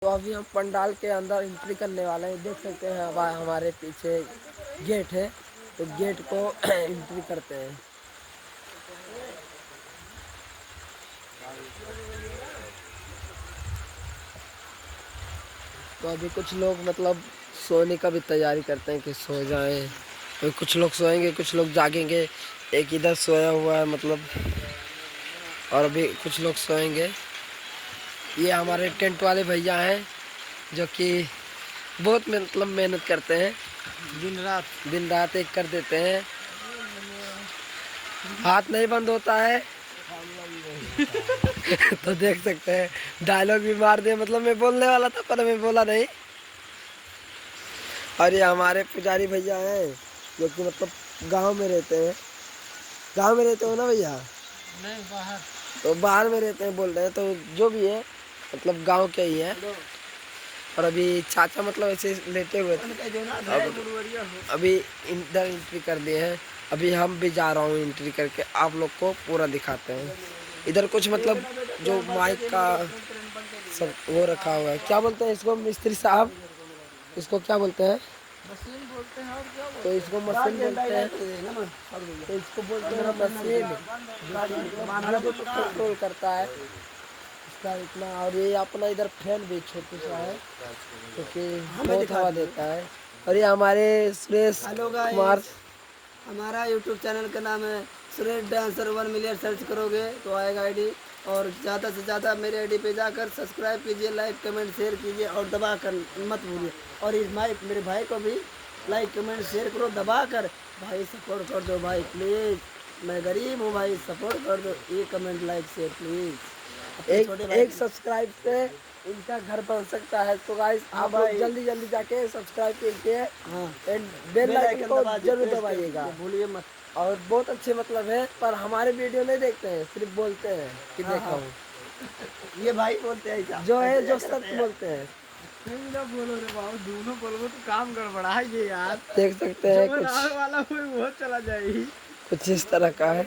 तो अभी हम पंडाल के अंदर एंट्री करने वाले हैं। देख सकते हैं हमारे पीछे गेट है, तो गेट को एंट्री करते हैं। तो अभी कुछ लोग मतलब सोने का भी तैयारी करते हैं कि सो जाएं। तो कुछ लोग सोएंगे, कुछ लोग जागेंगे। एक इधर सोया हुआ है मतलब, और अभी कुछ लोग सोएंगे। ये हमारे टेंट वाले भैया हैं जो कि बहुत मतलब मेहनत करते हैं, दिन रात एक कर देते हैं। हाथ नहीं बंद होता है। तो देख सकते हैं, डायलॉग भी मार दिए। मतलब मैं बोलने वाला था पर मैं बोला नहीं। और ये हमारे पुजारी भैया हैं जो कि मतलब गांव में रहते हैं। गांव में रहते हो ना भैया? नहीं, बाहर। तो बाहर में रहते हैं बोल रहे हैं, तो जो भी है मतलब गांव के ही है। और अभी चाचा मतलब ऐसे लेटे हुए थे, अभी इधर एंट्री कर दिए हैं। अभी हम भी जा रहा हूँ एंट्री करके, आप लोग को पूरा दिखाते हैं। इधर कुछ मतलब जो माइक का सब वो रखा हुआ है। क्या बोलते हैं इसको मिस्त्री साहब? इसको क्या बोलते हैं? मशीन बोलते हैं और क्या बोलते तो इसको मशीन बोलते हैं। तो इसको बोलते हैं मशीन, जो कि कंट्रोल करता है इसका इतना। और ये अपना इधर फैन भी छोटा सा है क्योंकि बहुत हवा देता है। और ये हमारे सुरेश कुमार। हमारा यूट्यूब चैनल का नाम है सुरेश डांसर 1 मिलियन। सर्च करोगे तो आएगा आईडी, और ज़्यादा से ज़्यादा मेरे आईडी पे जाकर सब्सक्राइब कीजिए, लाइक कमेंट शेयर कीजिए और दबा कर मत भूलिए। और इस मेरे भाई को भी लाइक कमेंट शेयर करो दबा कर। भाई सपोर्ट कर दो भाई प्लीज़, मैं गरीब हूँ भाई, सपोर्ट कर दो। ये कमेंट लाइक शेयर प्लीज़। एक सब्सक्राइब से इनका घर बन सकता है। तो गाइस आप लोग जल्दी जल्दी जाके सब्सक्राइब कीजिए। हाँ, एंड बेल आइकन को जरूर दबाइएगा। भूलिए मत। और बहुत अच्छे मतलब है, पर हमारे वीडियो नहीं देखते हैं, सिर्फ बोलते हैं कि देखा हूँ। ये भाई बोलते हैं क्या? जो है जो सच बोलते हैं। ना बोलो रे बाबू, दोनों बोलो तो काम गड़बड़ा है ये यार। देख सकते हैं जो कुछ वाला कोई वो चला जाएगी। कुछ इस तरह का है।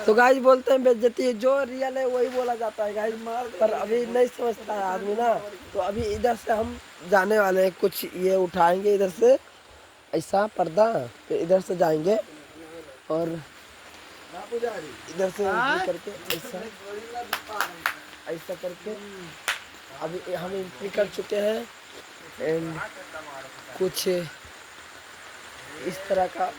तो गाइस बोलते हैं बेइज्जती, जो रियल है वही बोला जाता है गाइस। पर अभी नहीं समझता है आदमी ना। तो अभी इधर से हम जाने वाले हैं, कुछ ये उठाएंगे इधर से ऐसा पर्दा, फिर इधर से जाएंगे और इधर से एंट्री करके ऐसा ऐसा करके अभी हम एंट्री कर चुके हैं। एंड कुछ इस तरह का